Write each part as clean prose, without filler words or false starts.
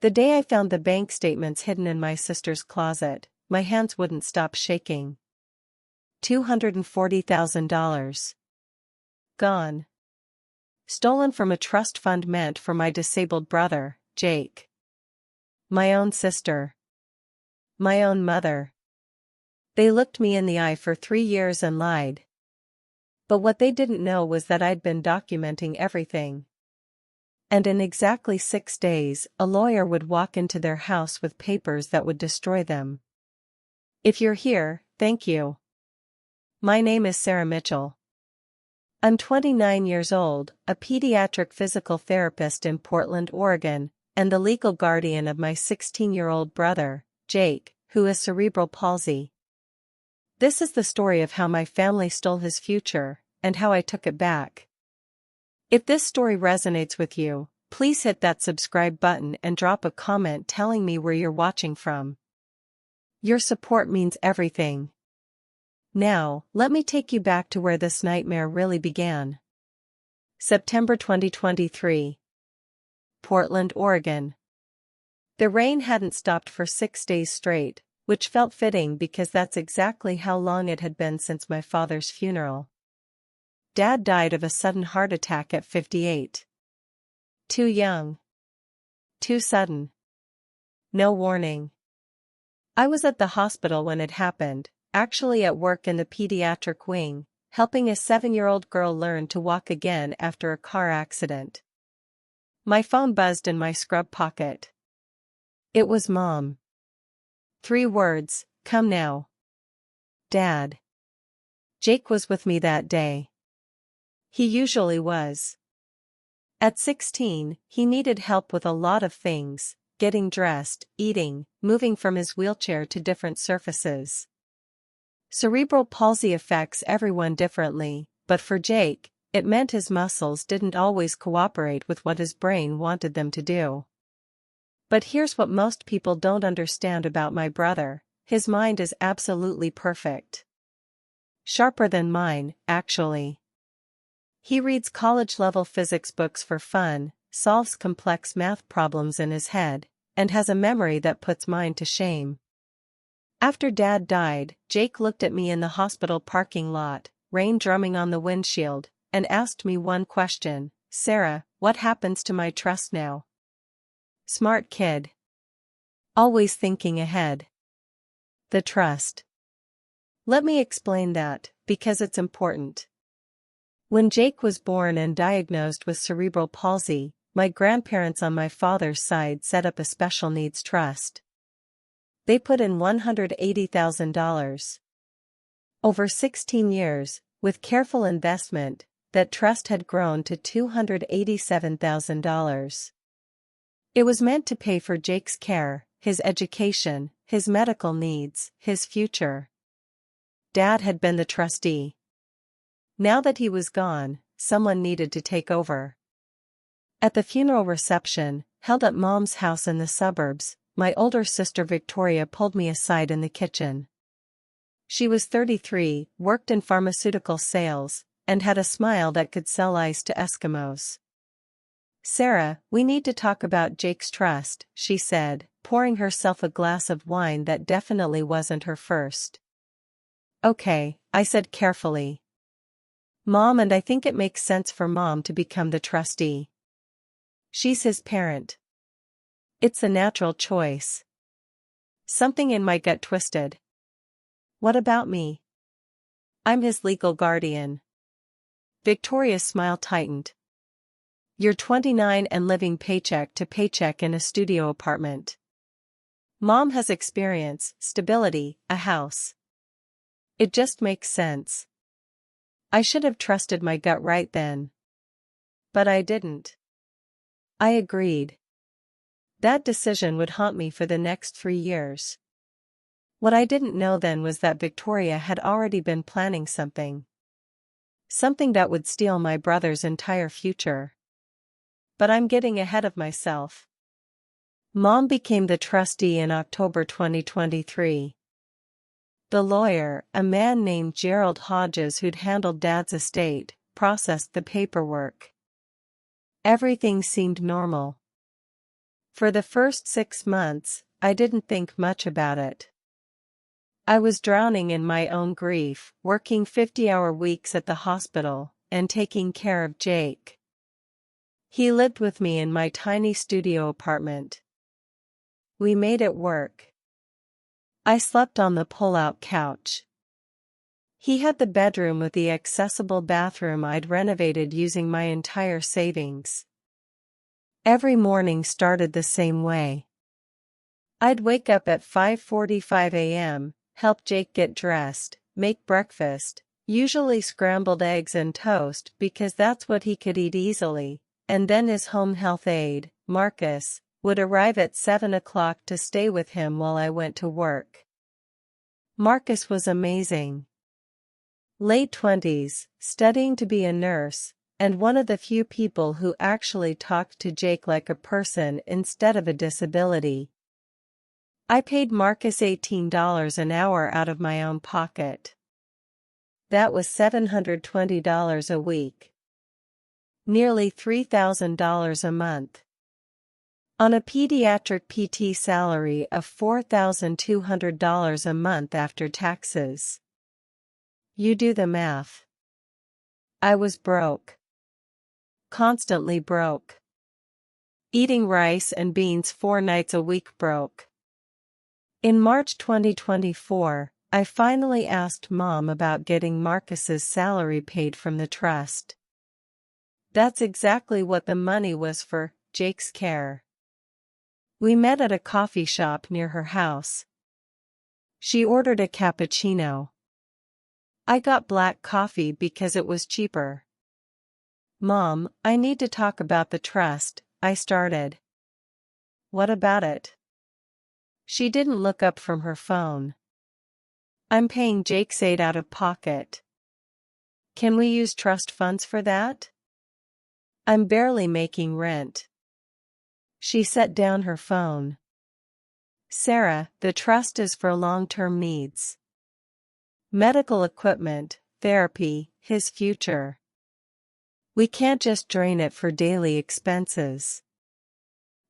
The day I found the bank statements hidden in my sister's closet, my hands wouldn't stop shaking. $240,000. Gone. Stolen from a trust fund meant for my disabled brother, Jake. My own sister. My own mother. They looked me in the eye for 3 years and lied. But what they didn't know was that I'd been documenting everything. And in exactly 6 days, a lawyer would walk into their house with papers that would destroy them. If you're here, thank you. My name is Sarah Mitchell. I'm 29 years old, a pediatric physical therapist in Portland, Oregon, and the legal guardian of my 16-year-old brother, Jake, who has cerebral palsy. This is the story of how my family stole his future, and how I took it back. If this story resonates with you, please hit that subscribe button and drop a comment telling me where you're watching from. Your support means everything. Now, let me take you back to where this nightmare really began. September 2023. Portland, Oregon. The rain hadn't stopped for 6 days straight, which felt fitting because that's exactly how long it had been since my father's funeral. Dad died of a sudden heart attack at 58. Too young. Too sudden. No warning. I was at the hospital when it happened, actually at work in the pediatric wing, helping a 7-year-old girl learn to walk again after a car accident. My phone buzzed in my scrub pocket. It was Mom. 3 words, "Come now." Dad. Jake was with me that day. He usually was. At 16, he needed help with a lot of things, getting dressed, eating, moving from his wheelchair to different surfaces. Cerebral palsy affects everyone differently, but for Jake, it meant his muscles didn't always cooperate with what his brain wanted them to do. But here's what most people don't understand about my brother: his mind is absolutely perfect. Sharper than mine, actually. He reads college-level physics books for fun, solves complex math problems in his head, and has a memory that puts mine to shame. After Dad died, Jake looked at me in the hospital parking lot, rain drumming on the windshield, and asked me one question: "Sarah, what happens to my trust now?" Smart kid. Always thinking ahead. The trust. Let me explain that, because it's important. When Jake was born and diagnosed with cerebral palsy, my grandparents on my father's side set up a special needs trust. They put in $180,000. Over 16 years, with careful investment, that trust had grown to $287,000. It was meant to pay for Jake's care, his education, his medical needs, his future. Dad had been the trustee. Now that he was gone, someone needed to take over. At the funeral reception, held at Mom's house in the suburbs, my older sister Victoria pulled me aside in the kitchen. She was 33, worked in pharmaceutical sales, and had a smile that could sell ice to Eskimos. "Sarah, we need to talk about Jake's trust," she said, pouring herself a glass of wine that definitely wasn't her first. "Okay," I said carefully. "Mom, and I think it makes sense for Mom to become the trustee. She's his parent. It's a natural choice." Something in my gut twisted. "What about me? I'm his legal guardian." Victoria's smile tightened. "You're 29 and living paycheck to paycheck in a studio apartment. Mom has experience, stability, a house. It just makes sense." I should have trusted my gut right then. But I didn't. I agreed. That decision would haunt me for the next 3 years. What I didn't know then was that Victoria had already been planning something. Something that would steal my brother's entire future. But I'm getting ahead of myself. Mom became the trustee in October 2023. The lawyer, a man named Gerald Hodges who'd handled Dad's estate, processed the paperwork. Everything seemed normal. For the first 6 months, I didn't think much about it. I was drowning in my own grief, working 50-hour weeks at the hospital, and taking care of Jake. He lived with me in my tiny studio apartment. We made it work. I slept on the pull-out couch. He had the bedroom with the accessible bathroom I'd renovated using my entire savings. Every morning started the same way. I'd wake up at 5:45 a.m., help Jake get dressed, make breakfast, usually scrambled eggs and toast because that's what he could eat easily, and then his home health aide, Marcus, would arrive at 7 o'clock to stay with him while I went to work. Marcus was amazing. Late 20s, studying to be a nurse, and one of the few people who actually talked to Jake like a person instead of a disability. I paid Marcus $18 an hour out of my own pocket. That was $720 a week. Nearly $3,000 a month. On a pediatric PT salary of $4,200 a month after taxes. You do the math. I was broke. Constantly broke. Eating rice and beans 4 nights a week broke. In March 2024, I finally asked Mom about getting Marcus's salary paid from the trust. That's exactly what the money was for, Jake's care. We met at a coffee shop near her house. She ordered a cappuccino. I got black coffee because it was cheaper. Mom, I need to talk about the trust, I started. What about it? She didn't look up from her phone. I'm paying Jake's aid out of pocket. Can we use trust funds for that? I'm barely making rent. She set down her phone. Sarah, the trust is for long-term needs. Medical equipment, therapy, his future. We can't just drain it for daily expenses.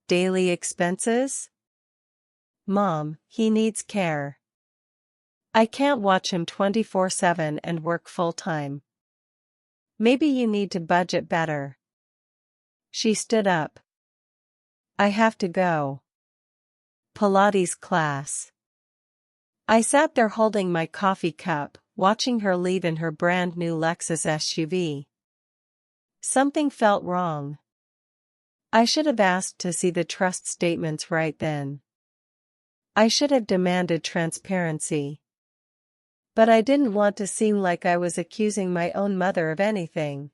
Daily expenses? Mom, he needs care. I can't watch him 24/7 and work full-time. Maybe you need to budget better. She stood up. I have to go. Pilates class. I sat there holding my coffee cup, watching her leave in her brand new Lexus SUV. Something felt wrong. I should have asked to see the trust statements right then. I should have demanded transparency. But I didn't want to seem like I was accusing my own mother of anything.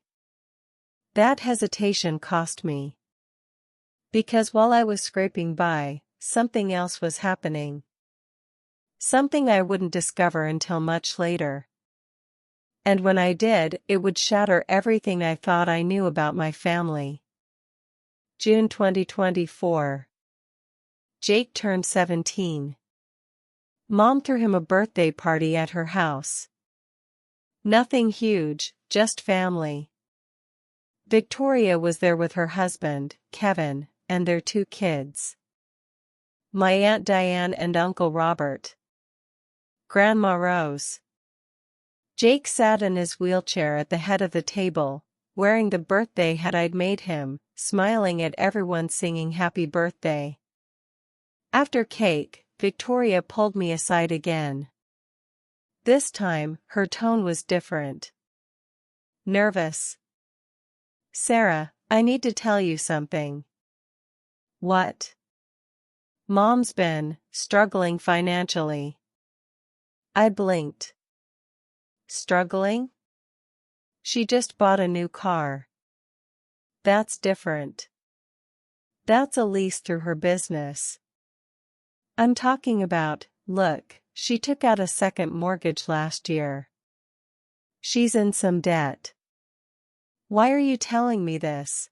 That hesitation cost me. Because while I was scraping by, something else was happening. Something I wouldn't discover until much later. And when I did, it would shatter everything I thought I knew about my family. June 2024. Jake turned 17. Mom threw him a birthday party at her house. Nothing huge, just family. Victoria was there with her husband, Kevin, and their 2 kids. My Aunt Diane and Uncle Robert. Grandma Rose. Jake sat in his wheelchair at the head of the table, wearing the birthday hat I'd made him, smiling at everyone singing happy birthday. After cake, Victoria pulled me aside again. This time, her tone was different. Nervous. Sarah, I need to tell you something. What? Mom's been struggling financially. I blinked. Struggling? She just bought a new car. That's different. That's a lease through her business. I'm talking about, look, she took out a second mortgage last year. She's in some debt. Why are you telling me this?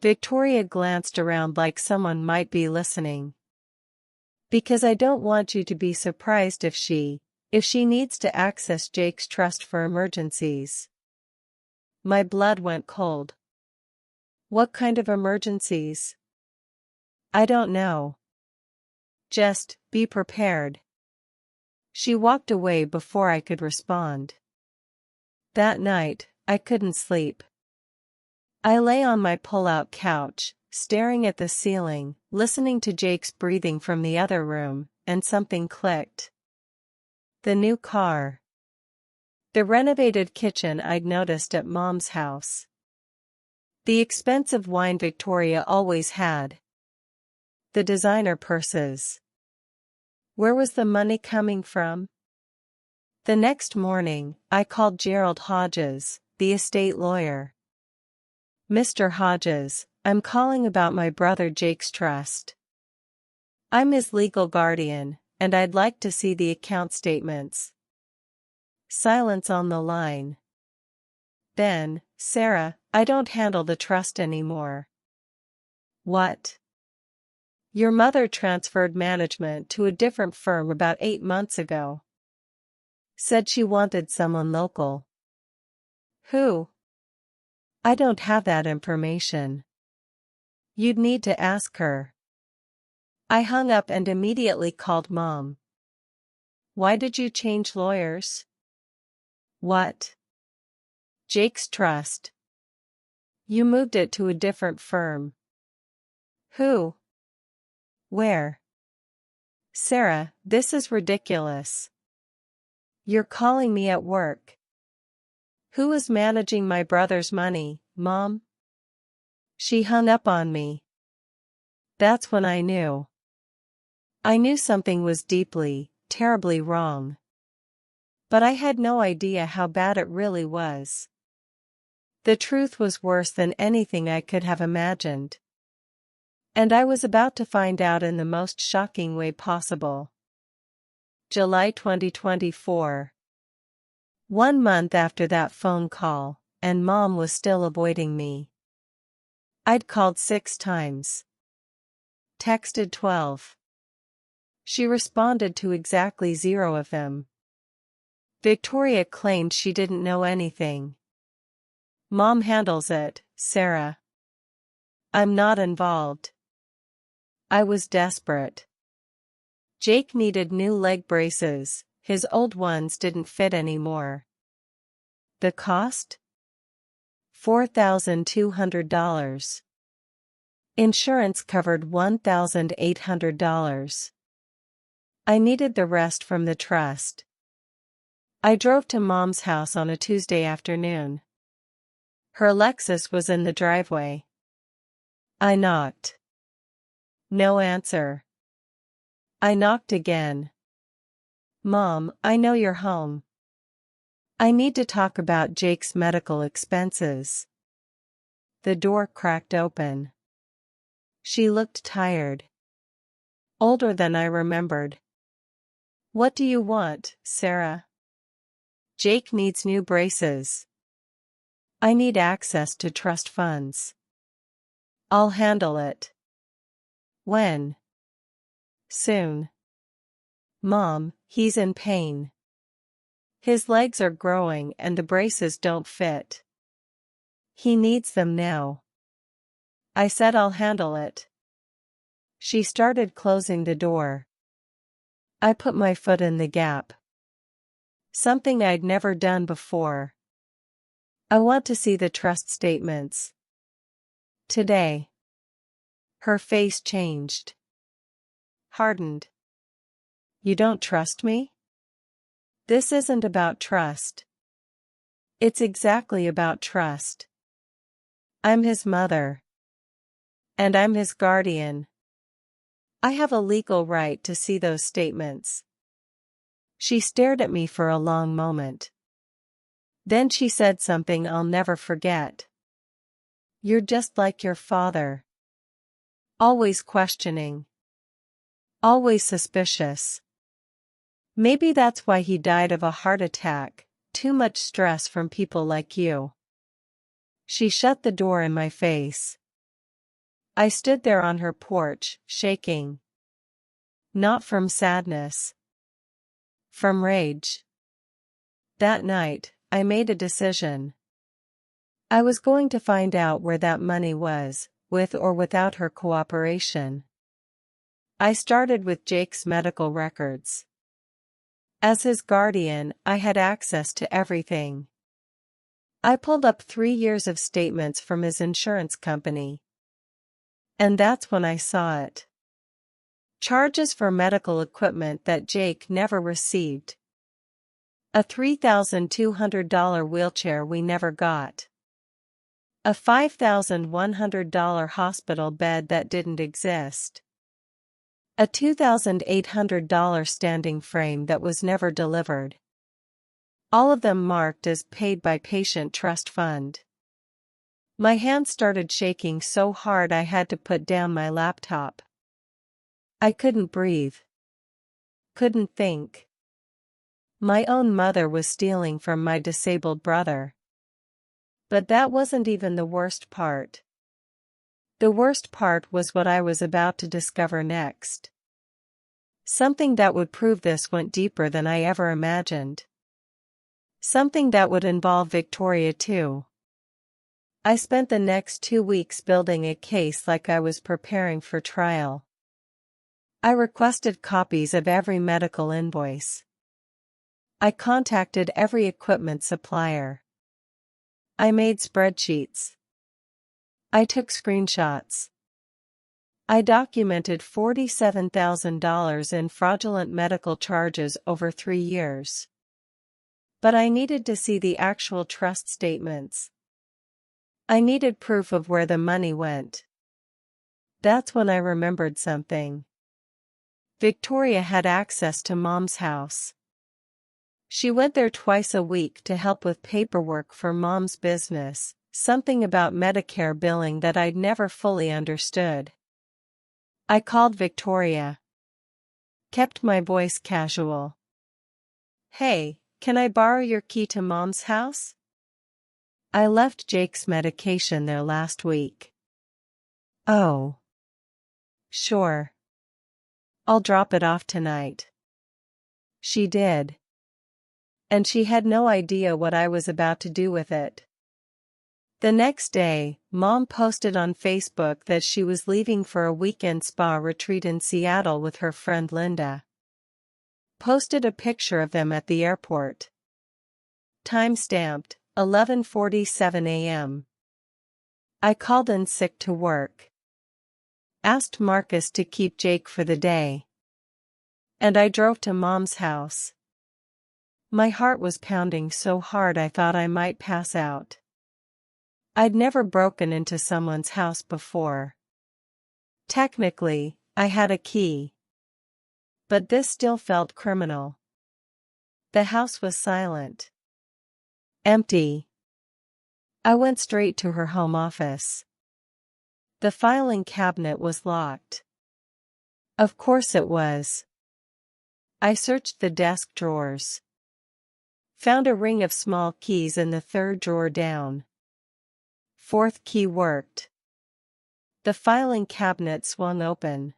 Victoria glanced around like someone might be listening. Because I don't want you to be surprised if she needs to access Jake's trust for emergencies. My blood went cold. What kind of emergencies? I don't know. Just, be prepared. She walked away before I could respond. That night, I couldn't sleep. I lay on my pull-out couch, staring at the ceiling, listening to Jake's breathing from the other room, and something clicked. The new car. The renovated kitchen I'd noticed at Mom's house. The expensive wine Victoria always had. The designer purses. Where was the money coming from? The next morning, I called Gerald Hodges, the estate lawyer. Mr. Hodges, I'm calling about my brother Jake's trust. I'm his legal guardian, and I'd like to see the account statements. Silence on the line. Then, Sarah, I don't handle the trust anymore. What? Your mother transferred management to a different firm about 8 months ago. Said she wanted someone local. Who? I don't have that information. You'd need to ask her. I hung up and immediately called Mom. Why did you change lawyers? What? Jake's trust. You moved it to a different firm. Who? Where? Sarah, this is ridiculous. You're calling me at work. Who is managing my brother's money, Mom? She hung up on me. That's when I knew. I knew something was deeply, terribly wrong. But I had no idea how bad it really was. The truth was worse than anything I could have imagined. And I was about to find out in the most shocking way possible. July 2024. 1 month after that phone call, and Mom was still avoiding me. I'd called 6 times. Texted 12. She responded to exactly 0 of them. Victoria claimed she didn't know anything. Mom handles it, Sarah. I'm not involved. I was desperate. Jake needed new leg braces, his old ones didn't fit anymore. The cost? $4,200. Insurance covered $1,800. I needed the rest from the trust. I drove to Mom's house on a Tuesday afternoon. Her Lexus was in the driveway. I knocked. No answer. I knocked again. Mom, I know you're home. I need to talk about Jake's medical expenses. The door cracked open. She looked tired. Older than I remembered. What do you want, Sarah? Jake needs new braces. I need access to trust funds. I'll handle it. When? Soon. Mom, he's in pain. His legs are growing and the braces don't fit. He needs them now. I said I'll handle it. She started closing the door. I put my foot in the gap. Something I'd never done before. I want to see the trust statements. Today. Her face changed. Hardened. You don't trust me? This isn't about trust. It's exactly about trust. I'm his mother. And I'm his guardian. I have a legal right to see those statements. She stared at me for a long moment. Then she said something I'll never forget. You're just like your father. Always questioning. Always suspicious. Maybe that's why he died of a heart attack, too much stress from people like you. She shut the door in my face. I stood there on her porch, shaking. Not from sadness. From rage. That night, I made a decision. I was going to find out where that money was, with or without her cooperation. I started with Jake's medical records. As his guardian, I had access to everything. I pulled up 3 years of statements from his insurance company. And that's when I saw it. Charges for medical equipment that Jake never received. A $3,200 wheelchair we never got. A $5,100 hospital bed that didn't exist. A $2,800 standing frame that was never delivered. All of them marked as paid by patient trust fund. My hands started shaking so hard I had to put down my laptop. I couldn't breathe. Couldn't think. My own mother was stealing from my disabled brother. But that wasn't even the worst part. The worst part was what I was about to discover next. Something that would prove this went deeper than I ever imagined. Something that would involve Victoria too. I spent the next 2 weeks building a case like I was preparing for trial. I requested copies of every medical invoice. I contacted every equipment supplier. I made spreadsheets. I took screenshots. I documented $47,000 in fraudulent medical charges over 3 years. But I needed to see the actual trust statements. I needed proof of where the money went. That's when I remembered something. Victoria had access to Mom's house. She went there twice a week to help with paperwork for Mom's business, something about Medicare billing that I'd never fully understood. I called Victoria. Kept my voice casual. "Hey, can I borrow your key to Mom's house? I left Jake's medication there last week." "Oh. Sure. I'll drop it off tonight." She did. And she had no idea what I was about to do with it. The next day, Mom posted on Facebook that she was leaving for a weekend spa retreat in Seattle with her friend Linda. Posted a picture of them at the airport. Time-stamped, 11:47 a.m. I called in sick to work. Asked Marcus to keep Jake for the day. And I drove to Mom's house. My heart was pounding so hard I thought I might pass out. I'd never broken into someone's house before. Technically, I had a key. But this still felt criminal. The house was silent. Empty. I went straight to her home office. The filing cabinet was locked. Of course it was. I searched the desk drawers. Found a ring of small keys in the third drawer down. Fourth key worked. The filing cabinet swung open.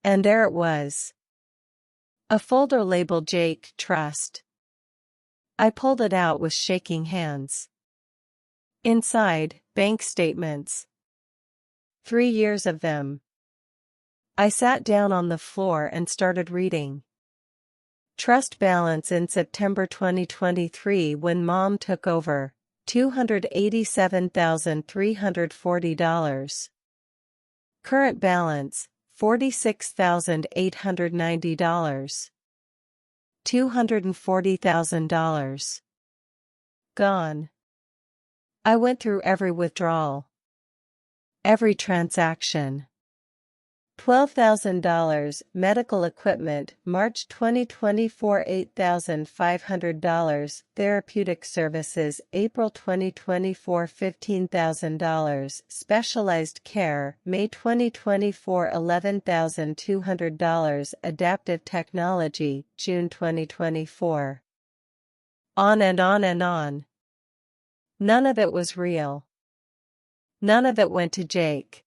And there it was. A folder labeled Jake Trust. I pulled it out with shaking hands. Inside, bank statements. 3 years of them. I sat down on the floor and started reading. Trust balance in September 2023 when Mom took over, $287,340. Current balance, $46,890. $240,000. Gone. I went through every withdrawal. Every transaction. $12,000 medical equipment March 2024 $8,500 therapeutic services April 2024 $15,000 specialized care May 2024 $11,200 adaptive technology June 2024. On and on and on. None of it was real. None of it went to Jake.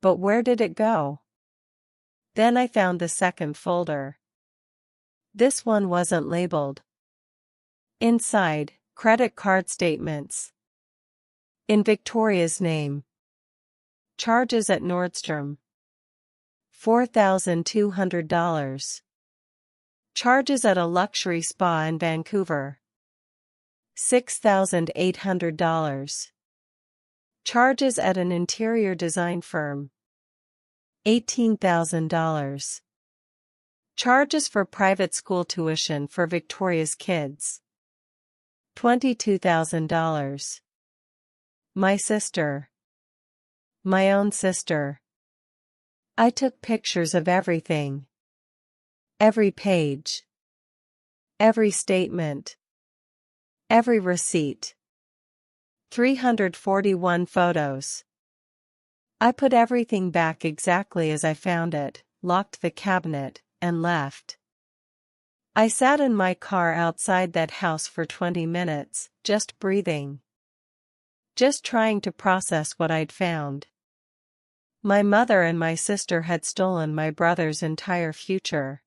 But where did it go? Then I found the second folder. This one wasn't labeled. Inside, credit card statements. In Victoria's name. Charges at Nordstrom. $4,200. Charges at a luxury spa in Vancouver. $6,800. Charges at an interior design firm. $18,000. Charges for private school tuition for Victoria's kids. $22,000. My sister. My own sister. I took pictures of everything. Every page. Every statement. Every receipt. 341 photos. I put everything back exactly as I found it, locked the cabinet, and left. I sat in my car outside that house for 20 minutes, just breathing. Just trying to process what I'd found. My mother and my sister had stolen my brother's entire future.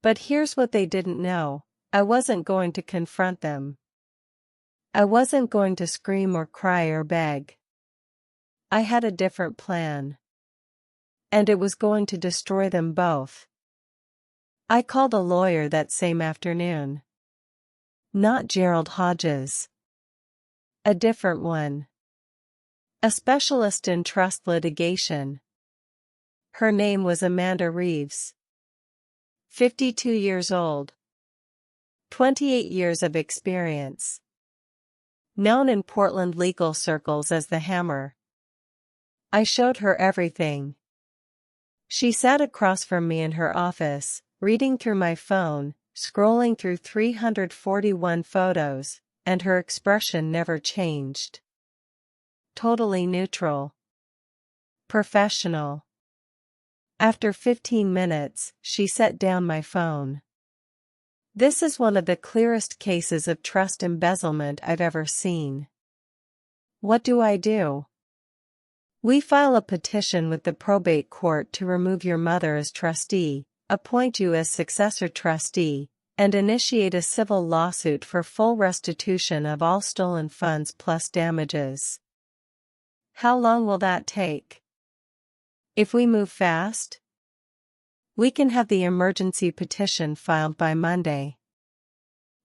But here's what they didn't know: I wasn't going to confront them. I wasn't going to scream or cry or beg. I had a different plan. And it was going to destroy them both. I called a lawyer that same afternoon. Not Gerald Hodges. A different one. A specialist in trust litigation. Her name was Amanda Reeves. 52 years old. 28 years of experience. Known in Portland legal circles as the Hammer. I showed her everything. She sat across from me in her office, reading through my phone, scrolling through 341 photos, and her expression never changed. Totally neutral. Professional. After 15 minutes, she set down my phone. This is one of the clearest cases of trust embezzlement I've ever seen. What do? We file a petition with the probate court to remove your mother as trustee, appoint you as successor trustee, and initiate a civil lawsuit for full restitution of all stolen funds plus damages. How long will that take? If we move fast, we can have the emergency petition filed by Monday.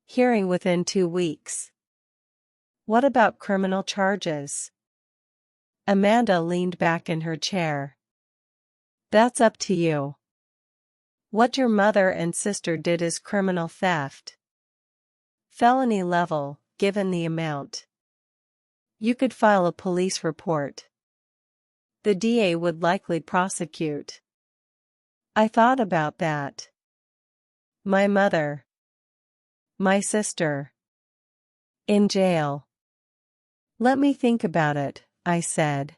Hearing within 2 weeks. What about criminal charges? Amanda leaned back in her chair. That's up to you. What your mother and sister did is criminal theft. Felony level, given the amount. You could file a police report. The DA would likely prosecute. I thought about that. My mother. My sister. In jail. Let me think about it, I said.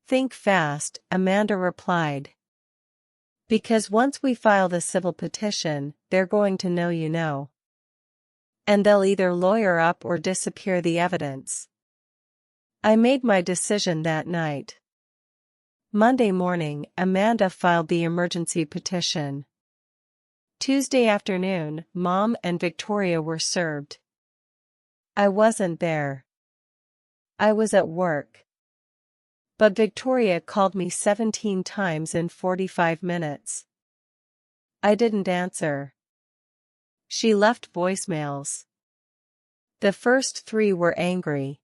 Think fast, Amanda replied. Because once we file the civil petition, they're going to know you know. And they'll either lawyer up or disappear the evidence. I made my decision that night. Monday morning, Amanda filed the emergency petition. Tuesday afternoon, Mom and Victoria were served. I wasn't there. I was at work. But Victoria called me 17 times in 45 minutes. I didn't answer. She left voicemails. The first 3 were angry.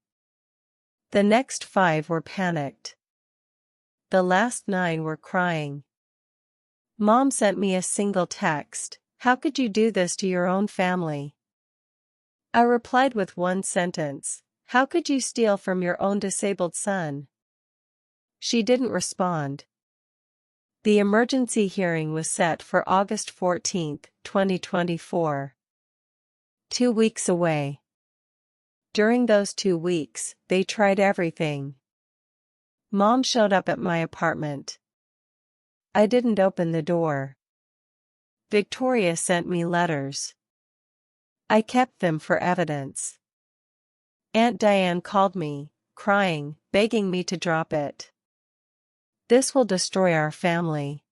The next 5 were panicked. The last 9 were crying. Mom sent me a single text: "How could you do this to your own family?" I replied with one sentence: "How could you steal from your own disabled son?" She didn't respond. The emergency hearing was set for August 14, 2024. 2 weeks away. During those 2 weeks, they tried everything. Mom showed up at my apartment. I didn't open the door. Victoria sent me letters. I kept them for evidence. Aunt Diane called me, crying, begging me to drop it. This will destroy our family.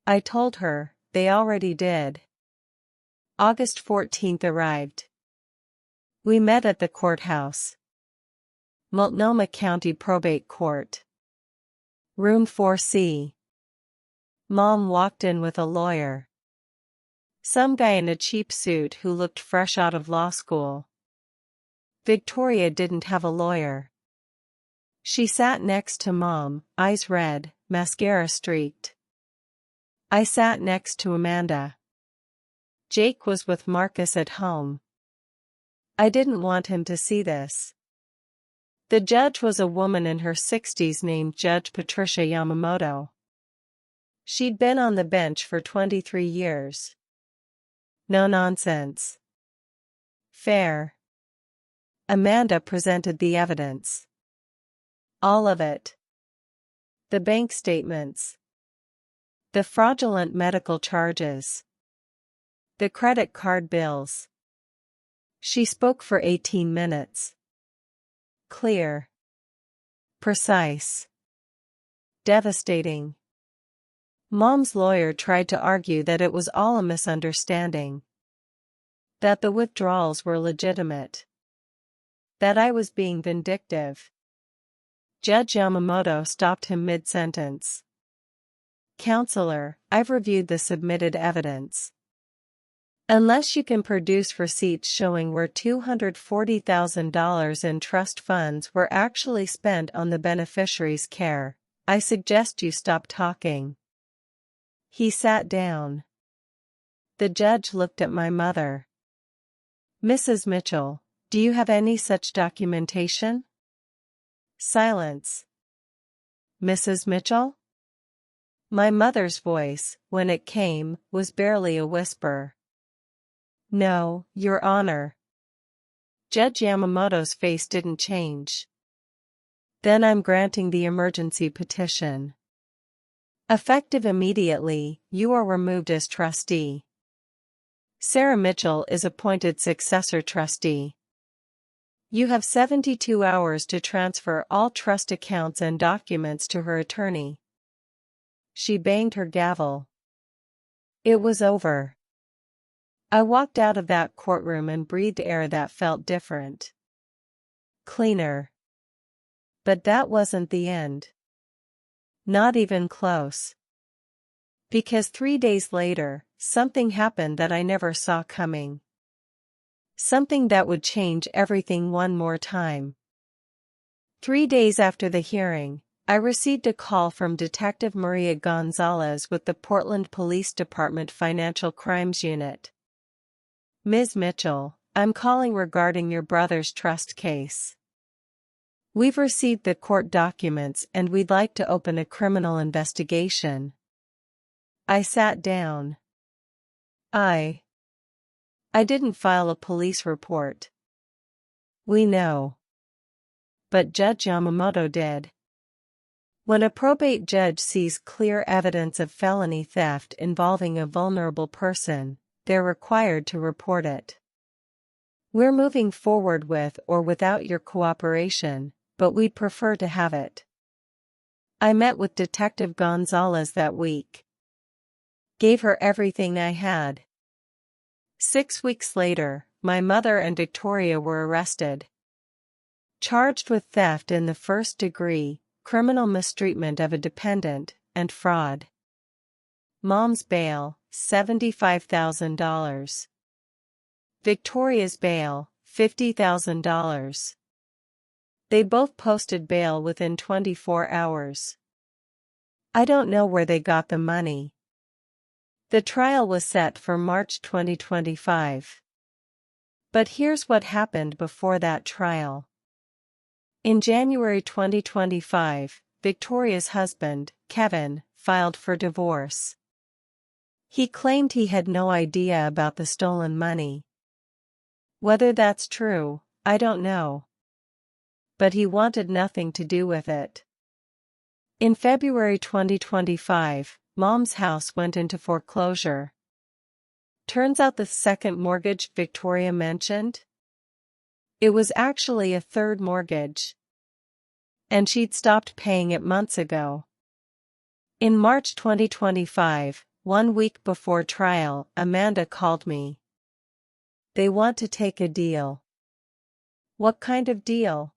I told her, they already did. August 14th arrived. We met at the courthouse. Multnomah County Probate Court. Room 4C. Mom walked in with a lawyer. Some guy in a cheap suit who looked fresh out of law school. Victoria didn't have a lawyer. She sat next to Mom, eyes red, mascara streaked. I sat next to Amanda. Jake was with Marcus at home. I didn't want him to see this. The judge was a woman in her 60s named Judge Patricia Yamamoto. She'd been on the bench for 23 years. No nonsense. Fair. Amanda presented the evidence. All of it. The bank statements. The fraudulent medical charges. The credit card bills. She spoke for 18 minutes. Clear. Precise. Devastating. Mom's lawyer tried to argue that it was all a misunderstanding. That the withdrawals were legitimate. That I was being vindictive. Judge Yamamoto stopped him mid-sentence. Counselor, I've reviewed the submitted evidence. Unless you can produce receipts showing where $240,000 in trust funds were actually spent on the beneficiary's care, I suggest you stop talking. He sat down. The judge looked at my mother. Mrs. Mitchell, do you have any such documentation? Silence. Mrs. Mitchell? My mother's voice, when it came, was barely a whisper. No, Your Honor. Judge Yamamoto's face didn't change. Then I'm granting the emergency petition. Effective immediately, you are removed as trustee. Sarah Mitchell is appointed successor trustee. You have 72 hours to transfer all trust accounts and documents to her attorney. She banged her gavel. It was over. I walked out of that courtroom and breathed air that felt different. Cleaner. But that wasn't the end. Not even close. Because 3 days later, something happened that I never saw coming. Something that would change everything one more time. 3 days after the hearing, I received a call from Detective Maria Gonzalez with the Portland Police Department Financial Crimes Unit. Ms. Mitchell, I'm calling regarding your brother's trust case. We've received the court documents and we'd like to open a criminal investigation. I sat down. I didn't file a police report. We know. But Judge Yamamoto did. When a probate judge sees clear evidence of felony theft involving a vulnerable person, they're required to report it. We're moving forward with or without your cooperation, but we'd prefer to have it. I met with Detective Gonzalez that week. Gave her everything I had. 6 weeks later, my mother and Victoria were arrested. Charged with theft in the first degree, criminal mistreatment of a dependent, and fraud. Mom's bail, $75,000. Victoria's bail, $50,000. They both posted bail within 24 hours. I don't know where they got the money. The trial was set for March 2025. But here's what happened before that trial. In January 2025, Victoria's husband, Kevin, filed for divorce. He claimed he had no idea about the stolen money. Whether that's true, I don't know. But he wanted nothing to do with it. In February 2025, Mom's house went into foreclosure. Turns out the second mortgage Victoria mentioned? It was actually a third mortgage. And she'd stopped paying it months ago. In March 2025, 1 week before trial, Amanda called me. They want to take a deal. What kind of deal?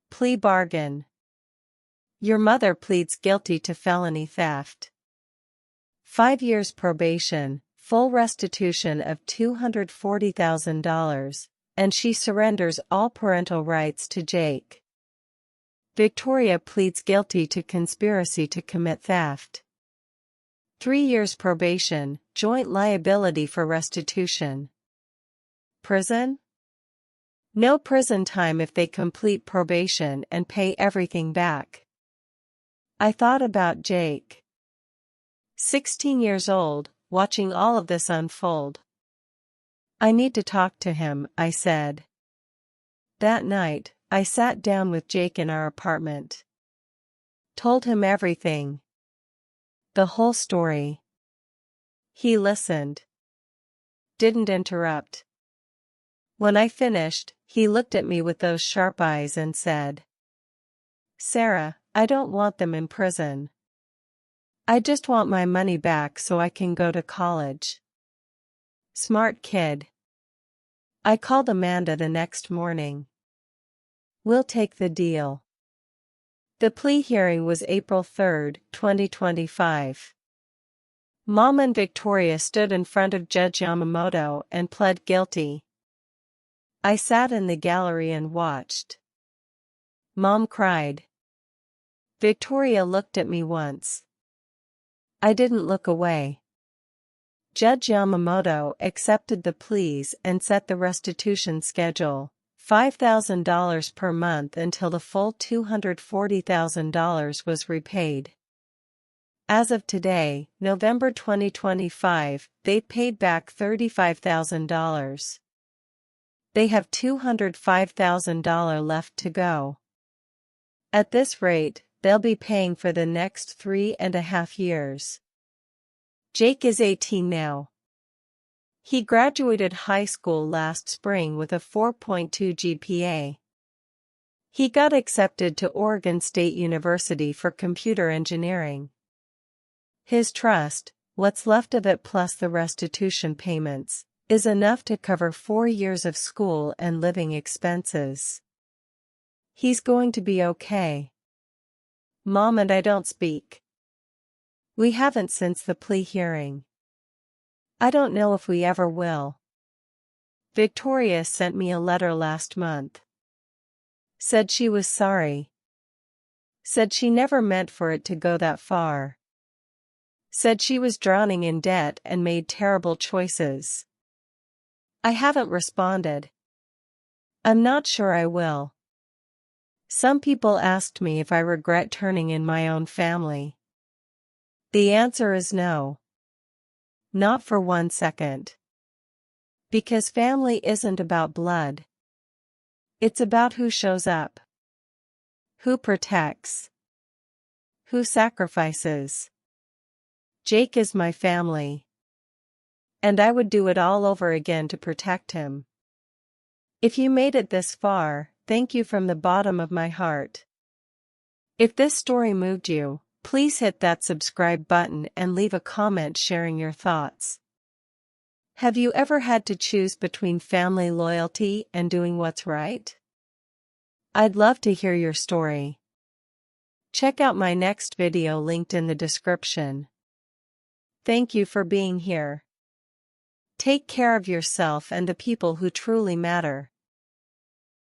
Plea bargain. Your mother pleads guilty to felony theft. 5 years probation, full restitution of $240,000, and she surrenders all parental rights to Jake. Victoria pleads guilty to conspiracy to commit theft. 3 years probation, joint liability for restitution. Prison? No prison time if they complete probation and pay everything back. I thought about Jake. 16 years old, watching all of this unfold. I need to talk to him, I said. That night, I sat down with Jake in our apartment. Told him everything. The whole story. He listened. Didn't interrupt. When I finished, he looked at me with those sharp eyes and said, "Sarah, I don't want them in prison. I just want my money back so I can go to college." Smart kid. I called Amanda the next morning. We'll take the deal. The plea hearing was April 3, 2025. Mom and Victoria stood in front of Judge Yamamoto and pled guilty. I sat in the gallery and watched. Mom cried. Victoria looked at me once. I didn't look away. Judge Yamamoto accepted the pleas and set the restitution schedule, $5,000 per month until the full $240,000 was repaid. As of today, November 2025, they paid back $35,000. They have $205,000 left to go. At this rate, they'll be paying for the next 3.5 years. Jake is 18 now. He graduated high school last spring with a 4.2 GPA. He got accepted to Oregon State University for computer engineering. His trust, what's left of it plus the restitution payments, is enough to cover 4 years of school and living expenses. He's going to be okay. Mom and I don't speak. We haven't since the plea hearing. I don't know if we ever will. Victoria sent me a letter last month. Said she was sorry. Said she never meant for it to go that far. Said she was drowning in debt and made terrible choices. I haven't responded. I'm not sure I will. Some people asked me if I regret turning in my own family. The answer is no. Not for 1 second. Because family isn't about blood. It's about who shows up. Who protects. Who sacrifices. Jake is my family. And I would do it all over again to protect him. If you made it this far, thank you from the bottom of my heart. If this story moved you, please hit that subscribe button and leave a comment sharing your thoughts. Have you ever had to choose between family loyalty and doing what's right? I'd love to hear your story. Check out my next video linked in the description. Thank you for being here. Take care of yourself and the people who truly matter.